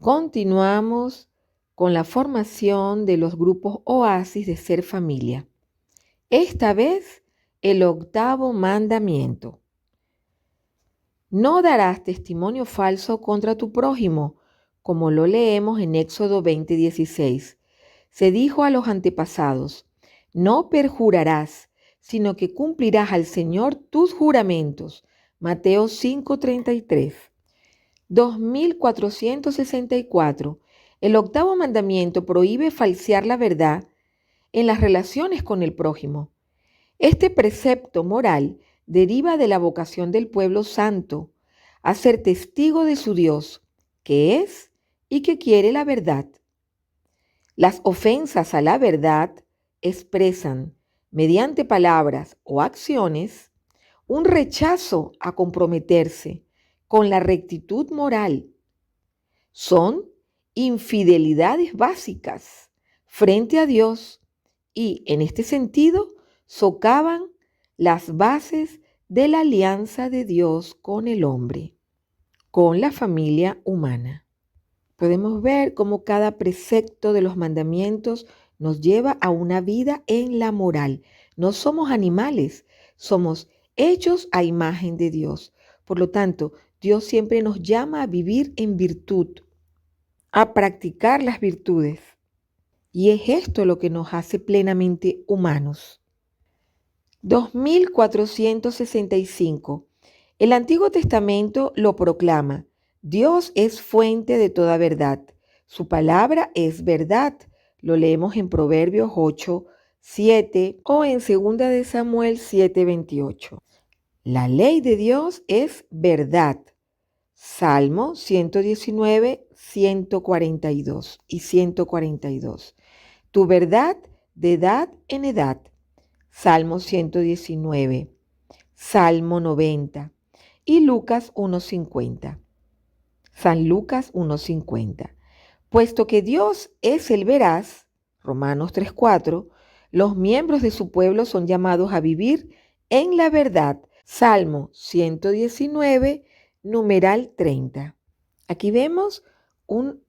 Continuamos con la formación de los grupos Oasis de Ser Familia. Esta vez, el 8º mandamiento. No darás testimonio falso contra tu prójimo, como lo leemos en Éxodo 20:16. Se dijo a los antepasados, no perjurarás, sino que cumplirás al Señor tus juramentos. Mateo 5:33. 2464. El 8º mandamiento prohíbe falsear la verdad en las relaciones con el prójimo. Este precepto moral deriva de la vocación del pueblo santo a ser testigo de su Dios, que es y que quiere la verdad. Las ofensas a la verdad expresan, mediante palabras o acciones, un rechazo a comprometerse con la rectitud moral. Son infidelidades básicas frente a Dios y, en este sentido, socavan las bases de la alianza de Dios con el hombre, con la familia humana. Podemos ver cómo cada precepto de los mandamientos nos lleva a una vida en la moral. No somos animales, somos hechos a imagen de Dios. Por lo tanto, Dios siempre nos llama a vivir en virtud, a practicar las virtudes. Y es esto lo que nos hace plenamente humanos. 2465. El Antiguo Testamento lo proclama. Dios es fuente de toda verdad. Su palabra es verdad. Lo leemos en Proverbios 8:7 o en 2 de Samuel 7:28. La ley de Dios es verdad. Salmo 119, 142 y 142. Tu verdad de edad en edad. Salmo 119, Salmo 90 y Lucas 1:50. San Lucas 1:50. Puesto que Dios es el veraz, Romanos 3:4, los miembros de su pueblo son llamados a vivir en la verdad. Salmo 119, numeral 30. Aquí vemos un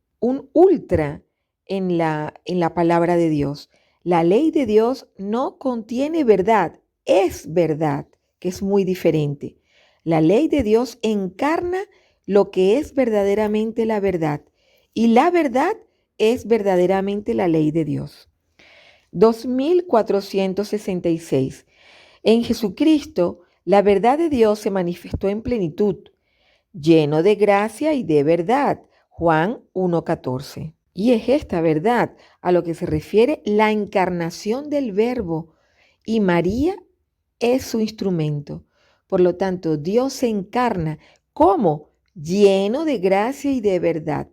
ultra en la palabra de Dios. La ley de Dios no contiene verdad, es verdad, que es muy diferente. La ley de Dios encarna lo que es verdaderamente la verdad y la verdad es verdaderamente la ley de Dios. 2466. En Jesucristo, la verdad de Dios se manifestó en plenitud, lleno de gracia y de verdad. Juan 1:14. Y es esta verdad a lo que se refiere la encarnación del Verbo, y María es su instrumento. Por lo tanto, Dios se encarna como lleno de gracia y de verdad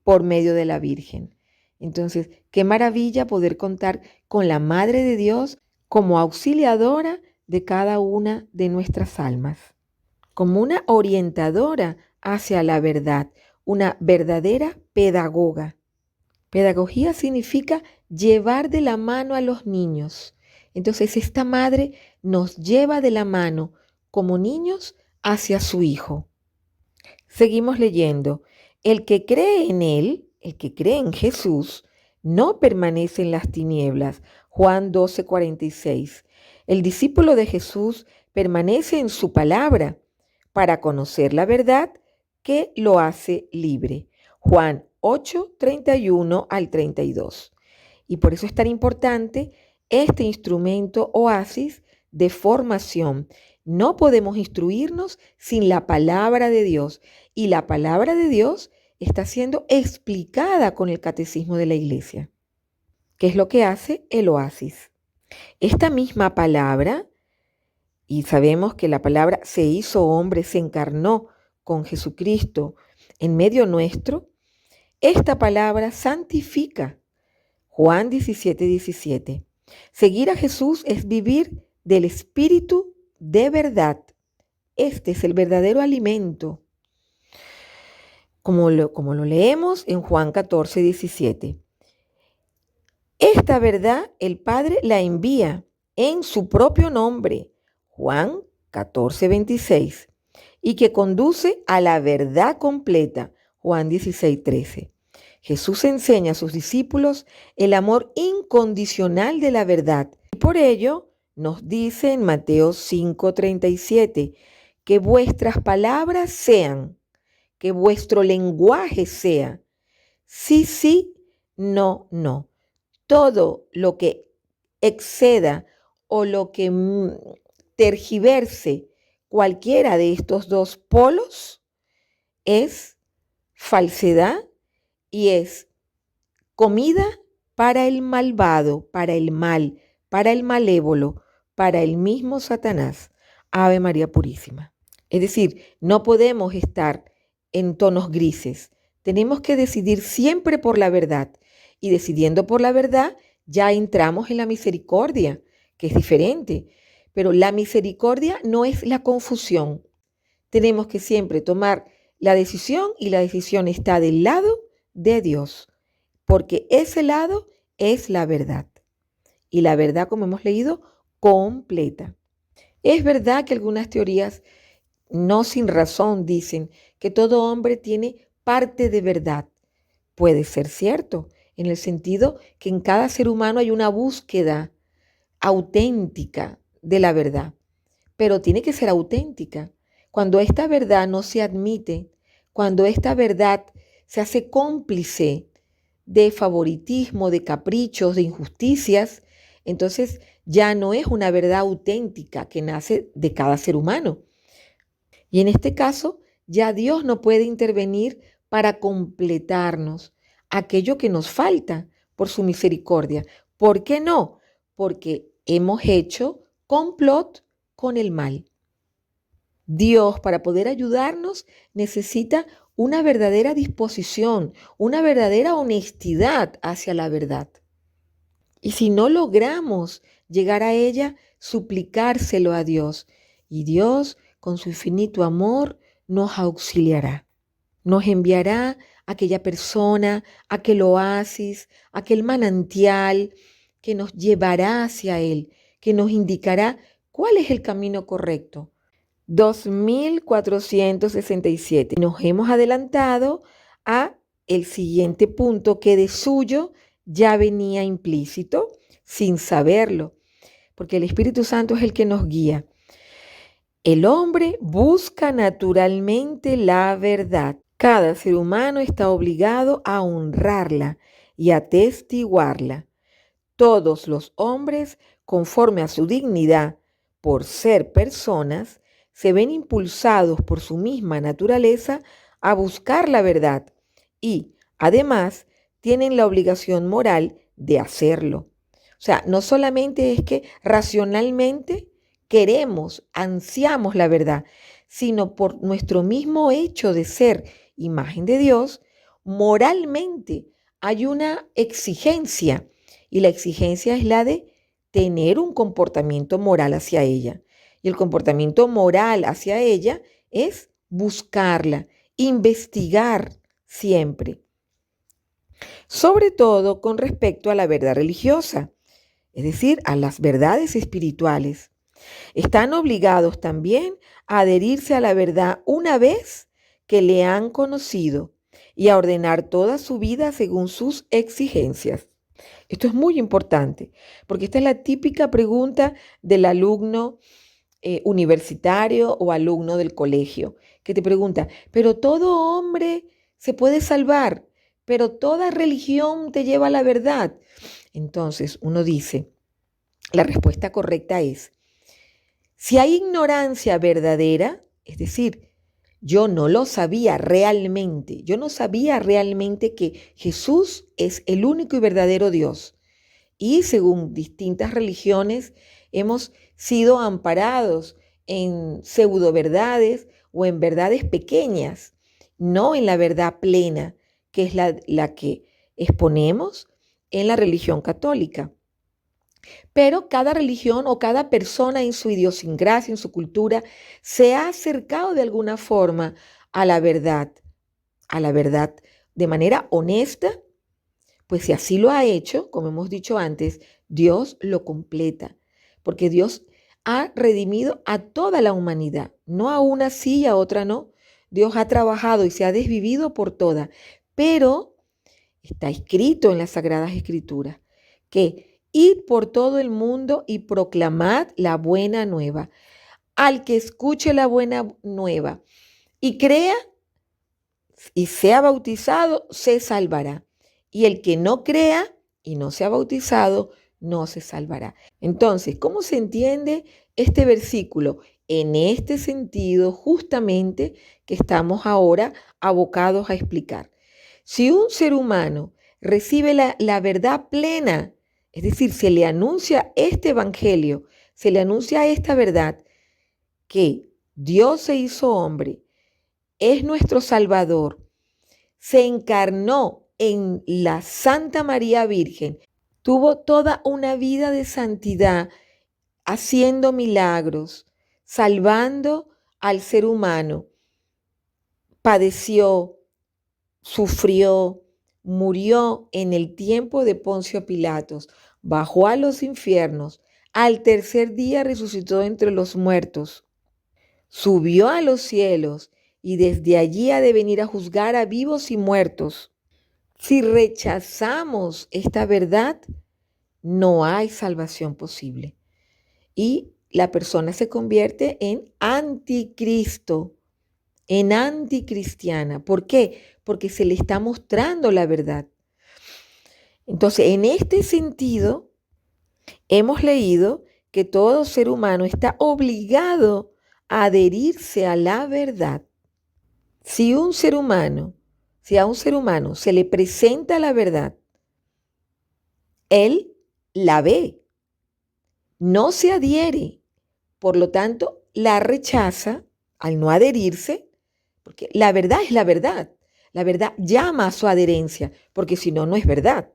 por medio de la Virgen. Entonces, qué maravilla poder contar con la Madre de Dios como auxiliadora de cada una de nuestras almas, como una orientadora hacia la verdad, una verdadera pedagoga. Pedagogía significa llevar de la mano a los niños. Entonces, esta madre nos lleva de la mano como niños hacia su hijo. Seguimos leyendo. El que cree en él, el que cree en Jesús, no permanece en las tinieblas. Juan 12:46. El discípulo de Jesús permanece en su palabra para conocer la verdad que lo hace libre. Juan 8:31 al 32. Y por eso es tan importante este instrumento Oasis de formación. No podemos instruirnos sin la palabra de Dios. Y la palabra de Dios está siendo explicada con el catecismo de la Iglesia. ¿Qué es lo que hace el Oasis? Esta misma palabra, y sabemos que la palabra se hizo hombre, se encarnó con Jesucristo en medio nuestro, esta palabra santifica. Juan 17:17. Seguir a Jesús es vivir del Espíritu de verdad. Este es el verdadero alimento. Como lo leemos en Juan 14:17. Esta verdad el Padre la envía en su propio nombre. Juan 14:26. Y que conduce a la verdad completa. Juan 16:13. Jesús enseña a sus discípulos el amor incondicional de la verdad. Y por ello nos dice en Mateo 5:37, que vuestras palabras sean, que vuestro lenguaje sea, sí, sí, no, no. Todo lo que exceda o lo que tergiverse cualquiera de estos dos polos es falsedad y es comida para el malvado, para el mal, para el malévolo, para el mismo Satanás. Ave María Purísima. Es decir, no podemos estar en tonos grises. Tenemos que decidir siempre por la verdad. Y decidiendo por la verdad, ya entramos en la misericordia, que es diferente. Pero la misericordia no es la confusión. Tenemos que siempre tomar la decisión y la decisión está del lado de Dios, porque ese lado es la verdad. Y la verdad, como hemos leído, completa. Es verdad que algunas teorías, no sin razón, dicen que todo hombre tiene parte de verdad. Puede ser cierto, en el sentido que en cada ser humano hay una búsqueda auténtica de la verdad, pero tiene que ser auténtica. Cuando esta verdad no se admite, cuando esta verdad se hace cómplice de favoritismo, de caprichos, de injusticias, entonces ya no es una verdad auténtica que nace de cada ser humano. Y en este caso, ya Dios no puede intervenir para completarnos aquello que nos falta por su misericordia. ¿Por qué no? Porque hemos hecho complot con el mal. Dios, para poder ayudarnos, necesita una verdadera disposición, una verdadera honestidad hacia la verdad. Y si no logramos llegar a ella, suplicárselo a Dios. Y Dios, con su infinito amor, nos auxiliará. Nos enviará aquella persona, aquel oasis, aquel manantial que nos llevará hacia Él, que nos indicará cuál es el camino correcto. 2467. Nos hemos adelantado a el siguiente punto que de suyo ya venía implícito sin saberlo, porque el Espíritu Santo es el que nos guía. El hombre busca naturalmente la verdad. Cada ser humano está obligado a honrarla y a atestiguarla. Todos los hombres, conforme a su dignidad, por ser personas, se ven impulsados por su misma naturaleza a buscar la verdad y, además, tienen la obligación moral de hacerlo. O sea, no solamente es que racionalmente queremos, ansiamos la verdad, sino por nuestro mismo hecho de ser imagen de Dios, moralmente hay una exigencia y la exigencia es la de tener un comportamiento moral hacia ella. Y el comportamiento moral hacia ella es buscarla, investigar siempre. Sobre todo con respecto a la verdad religiosa, es decir, a las verdades espirituales. Están obligados también a adherirse a la verdad una vez que le han conocido y a ordenar toda su vida según sus exigencias. Esto es muy importante, porque esta es la típica pregunta del alumno universitario o alumno del colegio, que te pregunta, pero todo hombre se puede salvar, pero toda religión te lleva a la verdad. Entonces uno dice, la respuesta correcta es, si hay ignorancia verdadera, es decir, yo no lo sabía realmente, yo no sabía realmente que Jesús es el único y verdadero Dios. Y según distintas religiones hemos sido amparados en pseudo verdades o en verdades pequeñas, no en la verdad plena, que es la que exponemos en la religión católica. Pero cada religión o cada persona en su idiosincrasia, en su cultura, se ha acercado de alguna forma a la verdad de manera honesta. Pues si así lo ha hecho, como hemos dicho antes, Dios lo completa, porque Dios ha redimido a toda la humanidad, no a una sí y a otra no. Dios ha trabajado y se ha desvivido por todas, pero está escrito en las Sagradas Escrituras que id por todo el mundo y proclamad la buena nueva. Al que escuche la buena nueva y crea y sea bautizado, se salvará. Y el que no crea y no sea bautizado, no se salvará. Entonces, ¿cómo se entiende este versículo? En este sentido, justamente, que estamos ahora abocados a explicar. Si un ser humano recibe la verdad plena, es decir, se le anuncia este evangelio, se le anuncia esta verdad, que Dios se hizo hombre, es nuestro Salvador, se encarnó en la Santa María Virgen, tuvo toda una vida de santidad, haciendo milagros, salvando al ser humano, padeció, sufrió, murió en el tiempo de Poncio Pilatos, bajó a los infiernos, al tercer día resucitó entre los muertos, subió a los cielos y desde allí ha de venir a juzgar a vivos y muertos. Si rechazamos esta verdad, no hay salvación posible. Y la persona se convierte en anticristo, en anticristiana. ¿Por qué? Porque se le está mostrando la verdad. Entonces, en este sentido, hemos leído que todo ser humano está obligado a adherirse a la verdad. Si a un ser humano se le presenta la verdad, él la ve, no se adhiere, por lo tanto, la rechaza al no adherirse, porque la verdad es la verdad. La verdad llama a su adherencia, porque si no, no es verdad.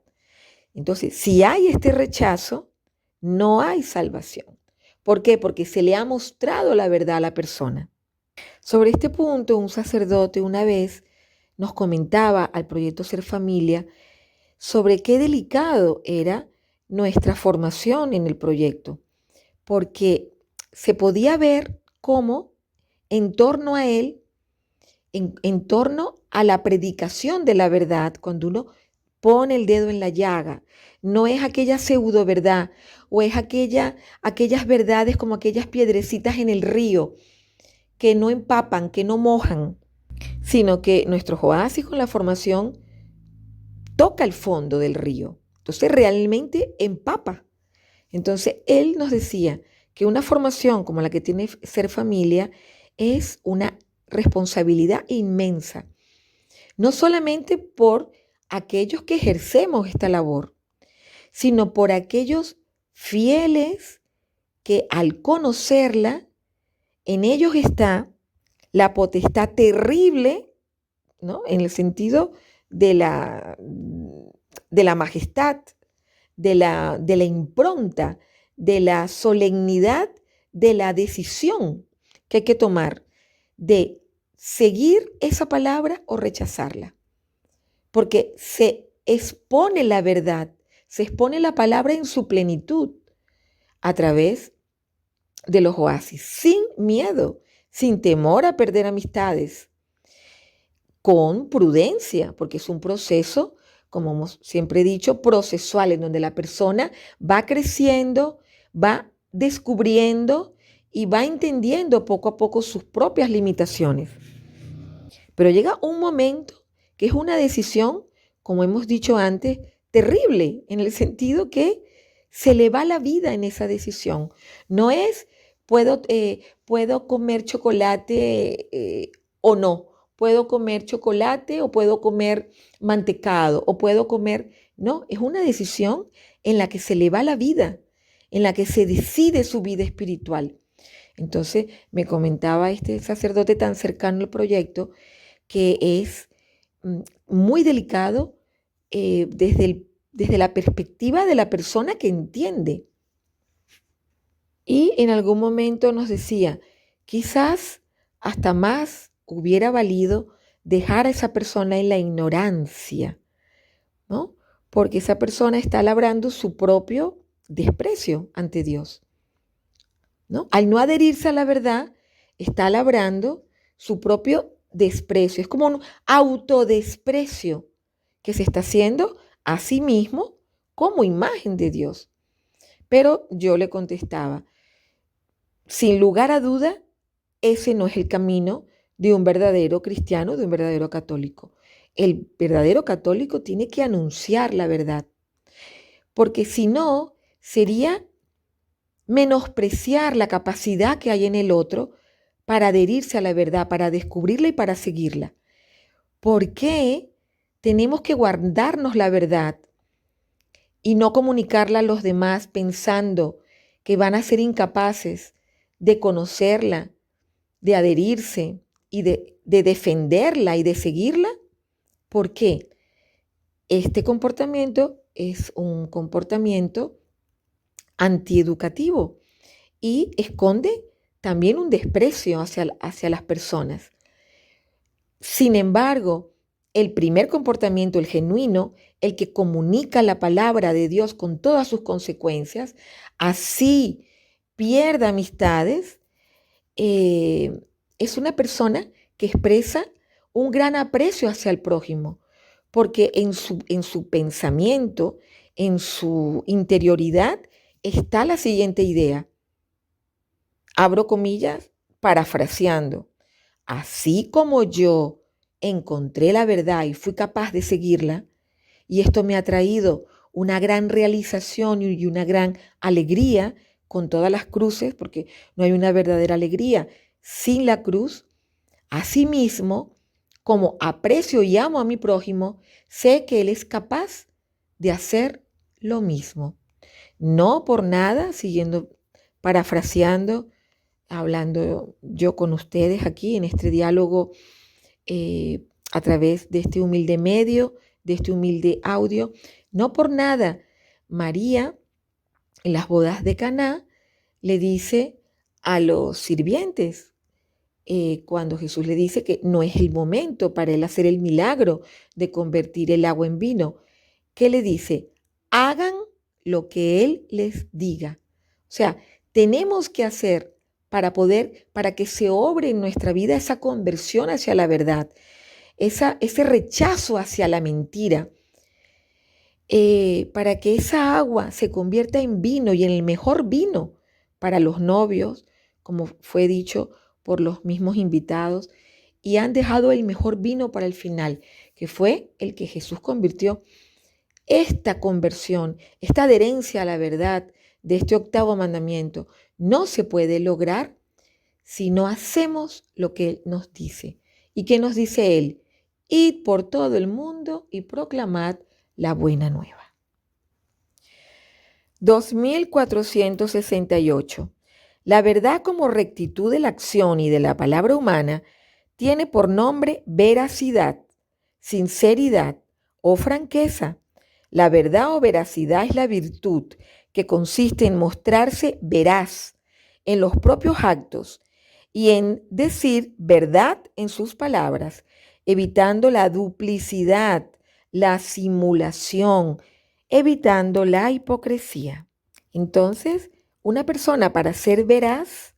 Entonces, si hay este rechazo, no hay salvación. ¿Por qué? Porque se le ha mostrado la verdad a la persona. Sobre este punto, un sacerdote una vez nos comentaba al proyecto Ser Familia sobre qué delicado era nuestra formación en el proyecto, porque se podía ver cómo en torno a él, en torno a la predicación de la verdad, cuando uno pone el dedo en la llaga, no es aquella pseudo verdad o es aquellas verdades como aquellas piedrecitas en el río que no empapan, que no mojan, sino que nuestro oasis con la formación toca el fondo del río. Entonces realmente empapa. Entonces él nos decía que una formación como la que tiene Ser Familia es una responsabilidad inmensa, no solamente por aquellos que ejercemos esta labor, sino por aquellos fieles que al conocerla, en ellos está la potestad terrible, ¿no? En el sentido de la majestad, de la impronta, de la solemnidad, de la decisión que hay que tomar de seguir esa palabra o rechazarla. Porque se expone la verdad, se expone la palabra en su plenitud a través de los oasis, sin miedo, sin temor a perder amistades, con prudencia, porque es un proceso, como hemos siempre dicho, procesual, en donde la persona va creciendo, va descubriendo y va entendiendo poco a poco sus propias limitaciones. Pero llega un momento que es una decisión, como hemos dicho antes, terrible, en el sentido que se le va la vida en esa decisión. No es puedo comer chocolate o no, puedo comer chocolate o puedo comer mantecado o puedo comer... No, es una decisión en la que se le va la vida, en la que se decide su vida espiritual. Entonces me comentaba este sacerdote tan cercano al proyecto que es muy delicado desde la perspectiva de la persona que entiende. Y en algún momento nos decía, quizás hasta más hubiera valido dejar a esa persona en la ignorancia, ¿no? Porque esa persona está labrando su propio desprecio ante Dios, ¿no? Al no adherirse a la verdad, está labrando su propio desprecio, es como un autodesprecio que se está haciendo a sí mismo como imagen de Dios. Pero yo le contestaba, sin lugar a duda, ese no es el camino de un verdadero cristiano, de un verdadero católico. El verdadero católico tiene que anunciar la verdad, porque si no, sería menospreciar la capacidad que hay en el otro para adherirse a la verdad, para descubrirla y para seguirla. ¿Por qué tenemos que guardarnos la verdad y no comunicarla a los demás pensando que van a ser incapaces de conocerla, de adherirse y de defenderla y de seguirla? ¿Por qué? Este comportamiento es un comportamiento antieducativo y esconde también un desprecio hacia las personas. Sin embargo, el primer comportamiento, el genuino, el que comunica la palabra de Dios con todas sus consecuencias, así pierda amistades, es una persona que expresa un gran aprecio hacia el prójimo, porque en su pensamiento, en su interioridad, está la siguiente idea. Abro comillas, parafraseando. Así como yo encontré la verdad y fui capaz de seguirla, y esto me ha traído una gran realización y una gran alegría con todas las cruces, porque no hay una verdadera alegría sin la cruz. Asimismo, como aprecio y amo a mi prójimo, sé que Él es capaz de hacer lo mismo. No por nada, siguiendo parafraseando, hablando yo con ustedes aquí en este diálogo a través de este humilde medio, de este humilde audio. No por nada, María en las bodas de Caná le dice a los sirvientes, cuando Jesús le dice que no es el momento para él hacer el milagro de convertir el agua en vino, ¿qué le dice? Hagan lo que él les diga. O sea, tenemos que hacer para que se obre en nuestra vida esa conversión hacia la verdad, ese rechazo hacia la mentira, para que esa agua se convierta en vino y en el mejor vino para los novios, como fue dicho por los mismos invitados, y han dejado el mejor vino para el final, que fue el que Jesús convirtió. Esta conversión, esta adherencia a la verdad de este octavo mandamiento no se puede lograr si no hacemos lo que Él nos dice. ¿Y qué nos dice Él? Id por todo el mundo y proclamad la buena nueva. 2468. La verdad como rectitud de la acción y de la palabra humana tiene por nombre veracidad, sinceridad o franqueza. La verdad o veracidad es la virtud que consiste en mostrarse veraz en los propios actos y en decir verdad en sus palabras, evitando la duplicidad, la simulación, evitando la hipocresía. Entonces, una persona para ser veraz,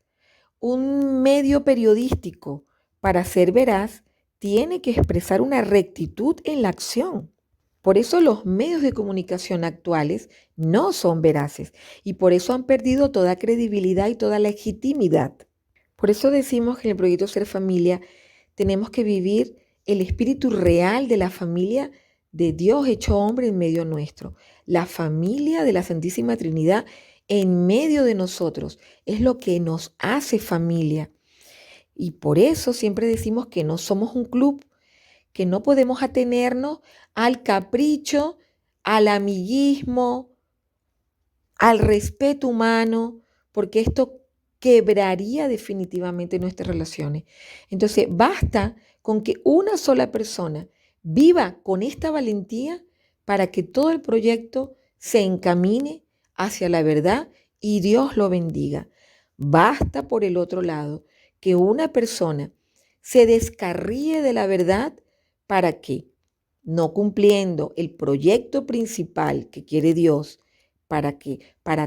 un medio periodístico para ser veraz, tiene que expresar una rectitud en la acción. Por eso los medios de comunicación actuales no son veraces y por eso han perdido toda credibilidad y toda legitimidad. Por eso decimos que en el proyecto Ser Familia tenemos que vivir el espíritu real de la familia de Dios hecho hombre en medio nuestro. La familia de la Santísima Trinidad en medio de nosotros es lo que nos hace familia. Y por eso siempre decimos que no somos un club, que no podemos atenernos al capricho, al amiguismo, al respeto humano, porque esto quebraría definitivamente nuestras relaciones. Entonces, basta con que una sola persona viva con esta valentía para que todo el proyecto se encamine hacia la verdad y Dios lo bendiga. Basta, por el otro lado, que una persona se descarríe de la verdad para que, no cumpliendo el proyecto principal que quiere Dios, para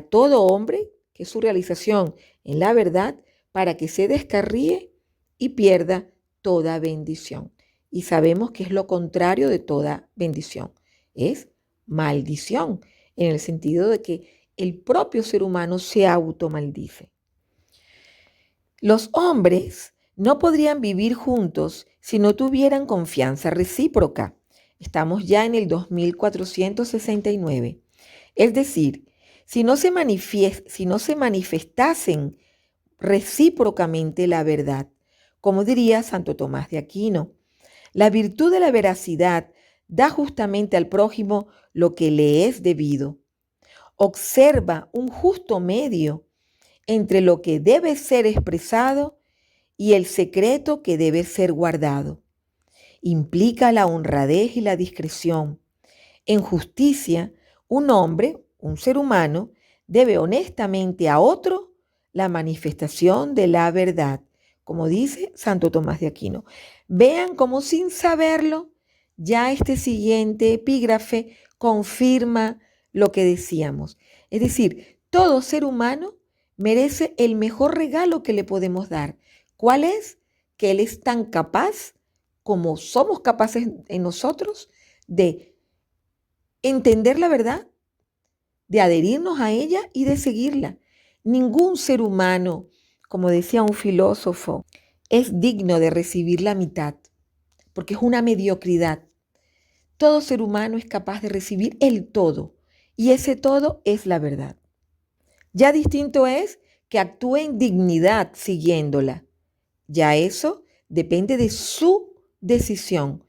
todo hombre, que es su realización en la verdad, para que se descarríe y pierda toda bendición. Y sabemos que es lo contrario de toda bendición. Es maldición, en el sentido de que el propio ser humano se automaldice. Los hombres no podrían vivir juntos si no tuvieran confianza recíproca. Estamos ya en el 2469. Es decir, si no se manifestasen recíprocamente la verdad, como diría Santo Tomás de Aquino, la virtud de la veracidad da justamente al prójimo lo que le es debido. Observa un justo medio entre lo que debe ser expresado y el secreto que debe ser guardado. Implica la honradez y la discreción. En justicia, un hombre, un ser humano, debe honestamente a otro la manifestación de la verdad, como dice Santo Tomás de Aquino. Vean cómo sin saberlo, ya este siguiente epígrafe confirma lo que decíamos. Es decir, todo ser humano merece el mejor regalo que le podemos dar. ¿Cuál es? Que Él es tan capaz como somos capaces en nosotros de entender la verdad, de adherirnos a ella y de seguirla. Ningún ser humano, como decía un filósofo, es digno de recibir la mitad, porque es una mediocridad. Todo ser humano es capaz de recibir el todo, y ese todo es la verdad. Ya distinto es que actúe en dignidad siguiéndola. Ya eso depende de su decisión,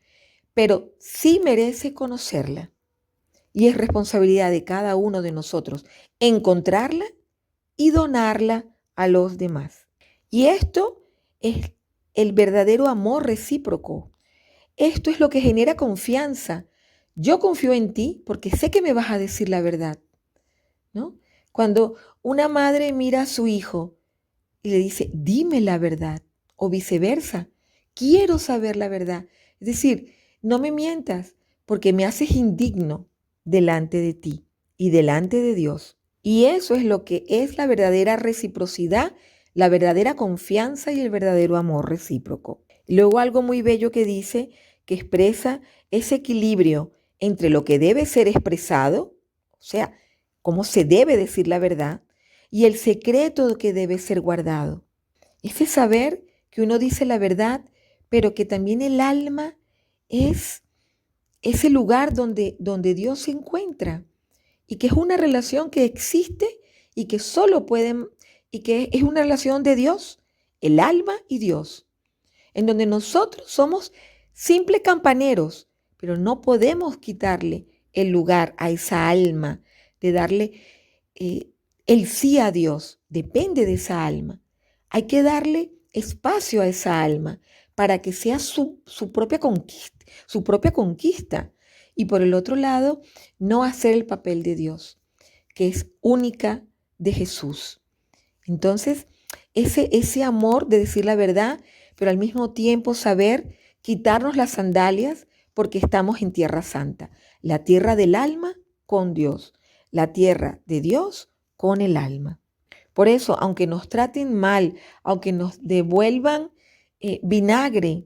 pero sí merece conocerla. Y es responsabilidad de cada uno de nosotros encontrarla y donarla a los demás. Y esto es el verdadero amor recíproco. Esto es lo que genera confianza. Yo confío en ti porque sé que me vas a decir la verdad, ¿no? Cuando una madre mira a su hijo y le dice, dime la verdad, o viceversa, quiero saber la verdad. Es decir, no me mientas porque me haces indigno delante de ti y delante de Dios. Y eso es lo que es la verdadera reciprocidad, la verdadera confianza y el verdadero amor recíproco. Luego algo muy bello que dice, que expresa ese equilibrio entre lo que debe ser expresado, o sea, cómo se debe decir la verdad, y el secreto que debe ser guardado. Ese saber que uno dice la verdad, pero que también el alma es ese lugar donde Dios se encuentra y que es una relación que existe y que solo pueden, y que es una relación de Dios, el alma y Dios, en donde nosotros somos simples campaneros, pero no podemos quitarle el lugar a esa alma, de darle el sí a Dios, depende de esa alma. Hay que darle espacio a esa alma para que sea su propia conquista. Y por el otro lado, no hacer el papel de Dios, que es única de Jesús. Entonces, ese amor de decir la verdad, pero al mismo tiempo saber quitarnos las sandalias porque estamos en tierra santa, la tierra del alma con Dios, la tierra de Dios con el alma. Por eso, aunque nos traten mal, aunque nos devuelvan vinagre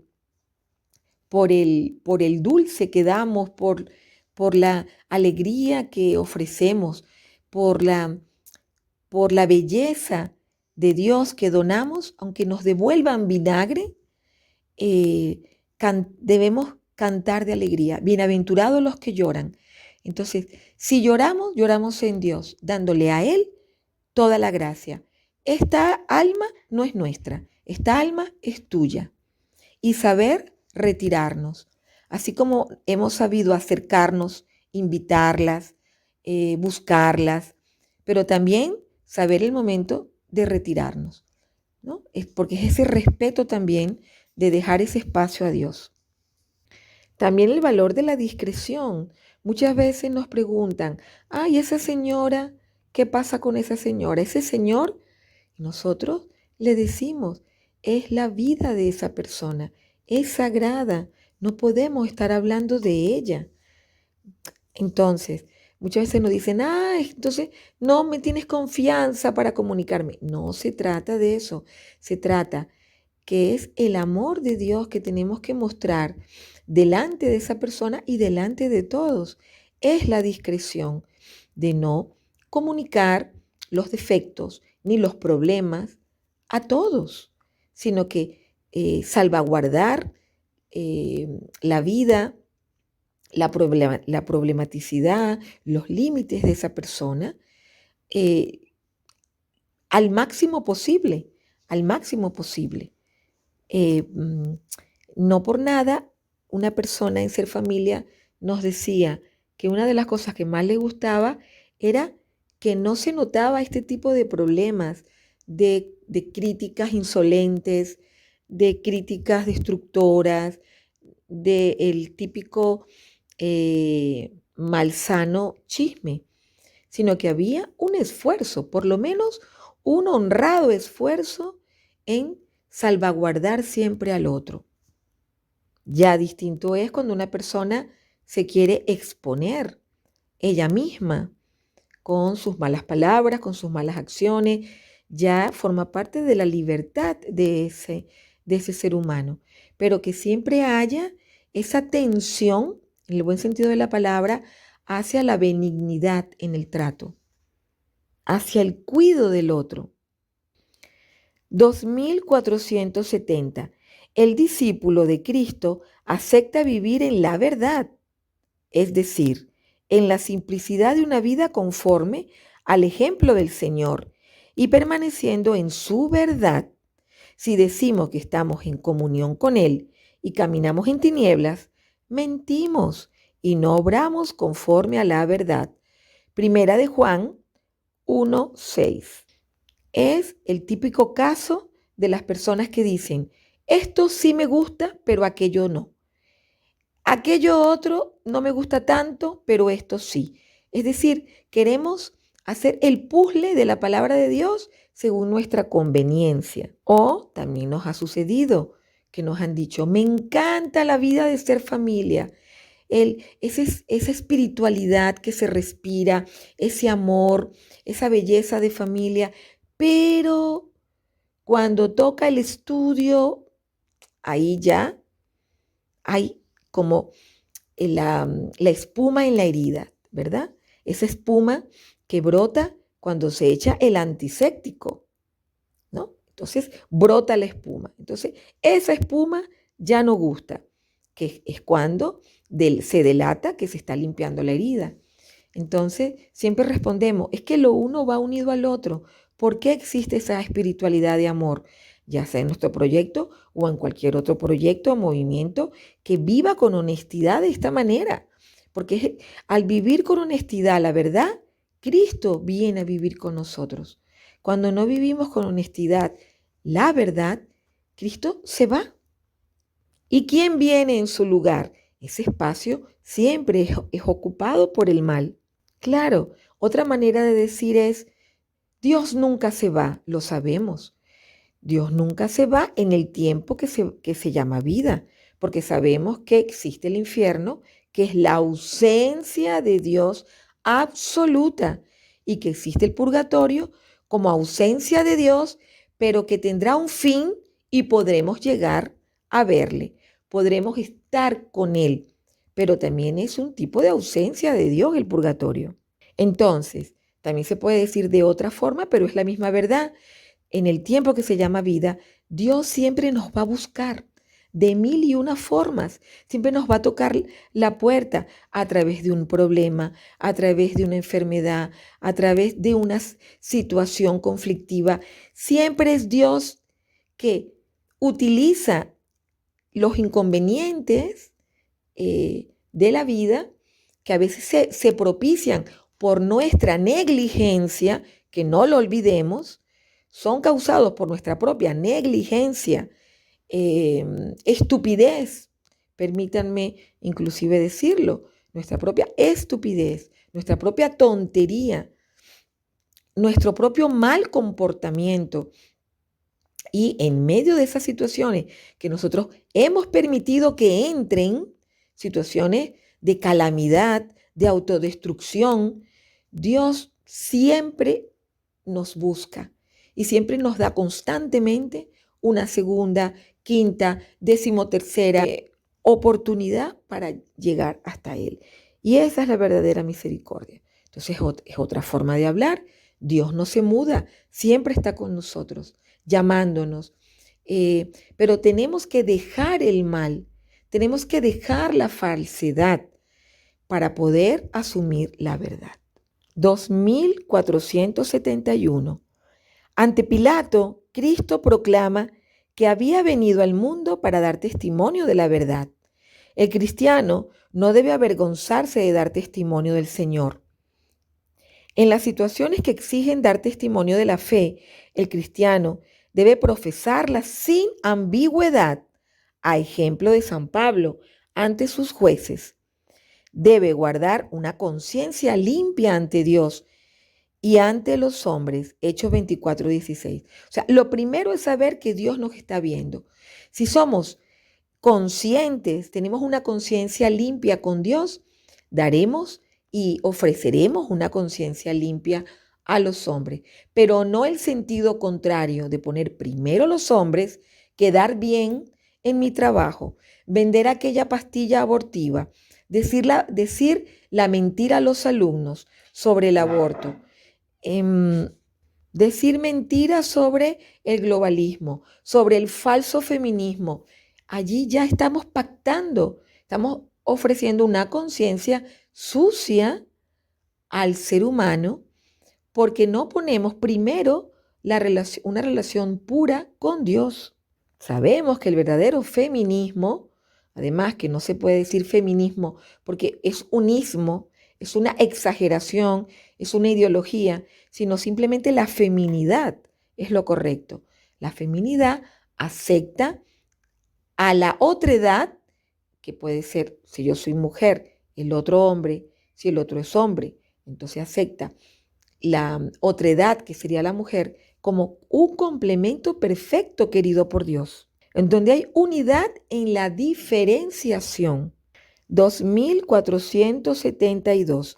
por el dulce que damos, por la alegría que ofrecemos, por la belleza de Dios que donamos, aunque nos devuelvan vinagre, debemos cantar de alegría. Bienaventurados los que lloran. Entonces, si lloramos, lloramos en Dios, dándole a Él toda la gracia. Esta alma no es nuestra, esta alma es tuya. Y saber retirarnos, así como hemos sabido acercarnos, invitarlas, buscarlas, pero también saber el momento de retirarnos, ¿no? Porque es ese respeto también de dejar ese espacio a Dios. También el valor de la discreción. Muchas veces nos preguntan, ay, esa señora, ¿qué pasa con esa señora? Ese señor, nosotros le decimos, es la vida de esa persona, es sagrada, no podemos estar hablando de ella. Entonces, muchas veces nos dicen, entonces no me tienes confianza para comunicarme. No se trata de eso, se trata que es el amor de Dios que tenemos que mostrar delante de esa persona y delante de todos. Es la discreción de no comunicar los defectos ni los problemas a todos, sino que salvaguardar la vida, la problematicidad, los límites de esa persona eh, al máximo posible, al máximo posible. No por nada, una persona en Ser Familia nos decía que una de las cosas que más le gustaba era que no se notaba este tipo de problemas, de críticas insolentes, de críticas destructoras, del típico malsano chisme, sino que había un esfuerzo, por lo menos un honrado esfuerzo en salvaguardar siempre al otro. Ya distinto es cuando una persona se quiere exponer ella misma con sus malas palabras, con sus malas acciones, ya forma parte de la libertad de ese ser humano, pero que siempre haya esa tensión, en el buen sentido de la palabra, hacia la benignidad en el trato, hacia el cuidado del otro. 2470. El discípulo de Cristo acepta vivir en la verdad, es decir, en la simplicidad de una vida conforme al ejemplo del Señor y permaneciendo en su verdad. Si decimos que estamos en comunión con Él y caminamos en tinieblas, mentimos y no obramos conforme a la verdad. Primera de Juan 1:6. Es el típico caso de las personas que dicen, esto sí me gusta, pero aquello no. Aquello otro no me gusta tanto, pero esto sí. Es decir, queremos hacer el puzzle de la palabra de Dios según nuestra conveniencia. O también nos ha sucedido que nos han dicho, me encanta la vida de Ser Familia. Esa espiritualidad que se respira, ese amor, esa belleza de familia, pero cuando toca el estudio, ahí ya hay como la espuma en la herida, ¿verdad? Esa espuma que brota cuando se echa el antiséptico, ¿no? Entonces brota la espuma. Entonces esa espuma ya no gusta, que es cuando se delata que se está limpiando la herida. Entonces siempre respondemos, es que lo uno va unido al otro. ¿Por qué existe esa espiritualidad de amor? Ya sea en nuestro proyecto o en cualquier otro proyecto o movimiento que viva con honestidad de esta manera. Porque al vivir con honestidad la verdad, Cristo viene a vivir con nosotros. Cuando no vivimos con honestidad la verdad, Cristo se va. ¿Y quién viene en su lugar? Ese espacio siempre es ocupado por el mal. Claro, otra manera de decir es, Dios nunca se va, lo sabemos. Dios nunca se va en el tiempo que se llama vida, porque sabemos que existe el infierno, que es la ausencia de Dios absoluta, y que existe el purgatorio como ausencia de Dios, pero que tendrá un fin y podremos llegar a verle, podremos estar con Él, pero también es un tipo de ausencia de Dios el purgatorio. Entonces, también se puede decir de otra forma, pero es la misma verdad. En el tiempo que se llama vida, Dios siempre nos va a buscar de mil y una formas. Siempre nos va a tocar la puerta a través de un problema, a través de una enfermedad, a través de una situación conflictiva. Siempre es Dios que utiliza los inconvenientes de la vida que a veces se propician por nuestra negligencia, que no lo olvidemos, son causados por nuestra propia negligencia, estupidez, permítanme inclusive decirlo, nuestra propia estupidez, nuestra propia tontería, nuestro propio mal comportamiento. Y en medio de esas situaciones que nosotros hemos permitido que entren, situaciones de calamidad, de autodestrucción, Dios siempre nos busca y siempre nos da constantemente una segunda, quinta, decimotercera oportunidad para llegar hasta Él. Y esa es la verdadera misericordia. Entonces es otra forma de hablar. Dios no se muda, siempre está con nosotros, llamándonos. Pero tenemos que dejar el mal, tenemos que dejar la falsedad para poder asumir la verdad. 2471. Ante Pilato, Cristo proclama que había venido al mundo para dar testimonio de la verdad. El cristiano no debe avergonzarse de dar testimonio del Señor. En las situaciones que exigen dar testimonio de la fe, el cristiano debe profesarla sin ambigüedad, a ejemplo de San Pablo ante sus jueces. Debe guardar una conciencia limpia ante Dios y ante los hombres. Hechos 24:16. O sea, lo primero es saber que Dios nos está viendo. Si somos conscientes, tenemos una conciencia limpia con Dios, daremos y ofreceremos una conciencia limpia a los hombres, pero no el sentido contrario de poner primero los hombres, quedar bien en mi trabajo, vender aquella pastilla abortiva, decir la mentira a los alumnos sobre el aborto, decir mentiras sobre el globalismo, sobre el falso feminismo. Allí ya estamos pactando, estamos ofreciendo una conciencia sucia al ser humano porque no ponemos primero una relación pura con Dios. Sabemos que el verdadero feminismo, además que no se puede decir feminismo porque es un ismo, es una exageración, es una ideología, sino simplemente la feminidad es lo correcto. La feminidad acepta a la otredad, que puede ser, si yo soy mujer, el otro hombre, si el otro es hombre, entonces acepta la otredad, que sería la mujer, como un complemento perfecto querido por Dios, en donde hay unidad en la diferenciación. 2472.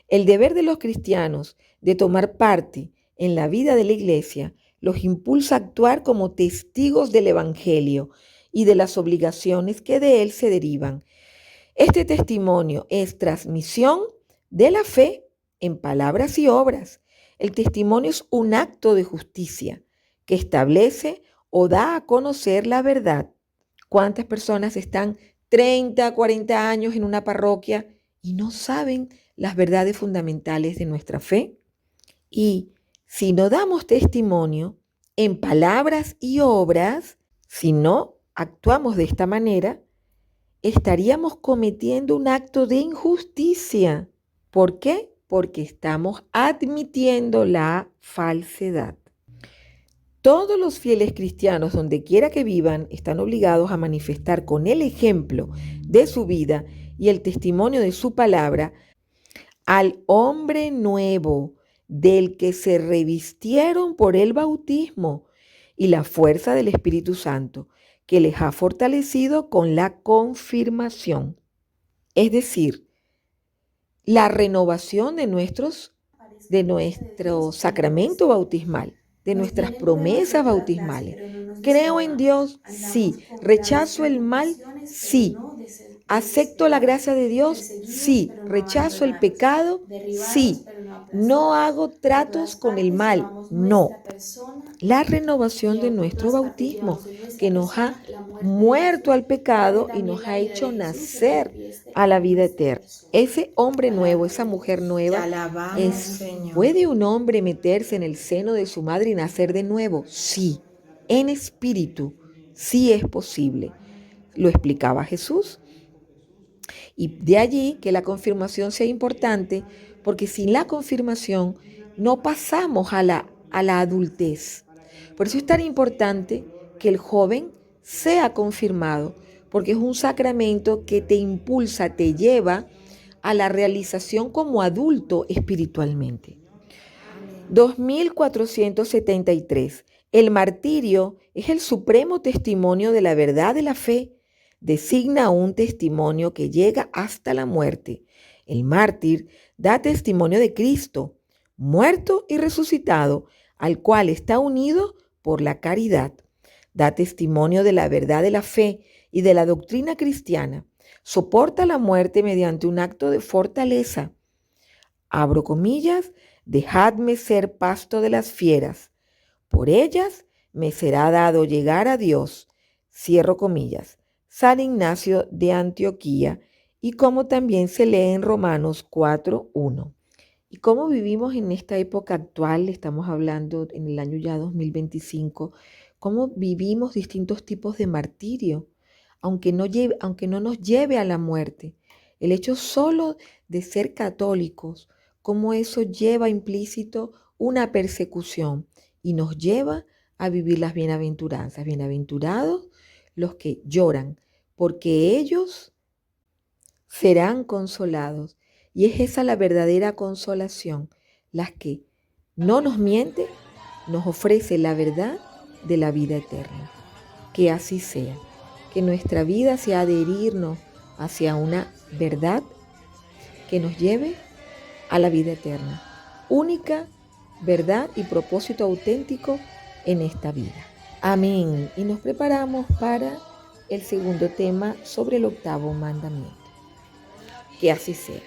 El deber de los cristianos de tomar parte en la vida de la iglesia los impulsa a actuar como testigos del Evangelio y de las obligaciones que de él se derivan. Este testimonio es transmisión de la fe en palabras y obras. El testimonio es un acto de justicia que establece o da a conocer la verdad. ¿Cuántas personas están 30, 40 años en una parroquia y no saben las verdades fundamentales de nuestra fe? Y si no damos testimonio en palabras y obras, si no actuamos de esta manera, estaríamos cometiendo un acto de injusticia. ¿Por qué? Porque estamos admitiendo la falsedad. Todos los fieles cristianos, donde quiera que vivan, están obligados a manifestar con el ejemplo de su vida y el testimonio de su palabra al hombre nuevo del que se revistieron por el bautismo y la fuerza del Espíritu Santo, que les ha fortalecido con la confirmación. Es decir, la renovación de nuestro sacramento bautismal, de nuestras promesas bautismales. ¿Creo en Dios? Sí. ¿Rechazo el mal? Sí. ¿Acepto la gracia de Dios? Sí. ¿Rechazo el pecado? Sí. ¿No hago tratos con el mal? No. La renovación de nuestro bautismo, que nos ha muerto al pecado y nos ha hecho nacer a la vida eterna. Ese hombre nuevo, esa mujer nueva, ¿puede un hombre meterse en el seno de su madre y nacer de nuevo? Sí, en espíritu, sí es posible. Lo explicaba Jesús. Y de allí que la confirmación sea importante, porque sin la confirmación no pasamos a la adultez. Por eso es tan importante que el joven sea confirmado, porque es un sacramento que te impulsa, te lleva a la realización como adulto espiritualmente. 2473. El martirio es el supremo testimonio de la verdad de la fe. Designa un testimonio que llega hasta la muerte. El mártir da testimonio de Cristo, muerto y resucitado, al cual está unido por la caridad. da testimonio de la verdad de la fe y de la doctrina cristiana, soporta la muerte mediante un acto de fortaleza. Abro comillas, dejadme ser pasto de las fieras, por ellas me será dado llegar a Dios. Cierro comillas. San Ignacio de Antioquía, y como también se lee en Romanos 4:1. ¿Y cómo vivimos en esta época actual? Estamos hablando en el año ya 2025. ¿Cómo vivimos distintos tipos de martirio? Aunque no nos lleve a la muerte. El hecho solo de ser católicos, cómo eso lleva implícito una persecución y nos lleva a vivir las bienaventuranzas. Bienaventurados los que lloran, porque ellos serán consolados. Y es esa la verdadera consolación, la que no nos miente, nos ofrece la verdad de la vida eterna. Que así sea, que nuestra vida sea adherirnos hacia una verdad que nos lleve a la vida eterna. Única verdad y propósito auténtico en esta vida. Amén. Y nos preparamos para el segundo tema sobre el octavo mandamiento. Que así sea.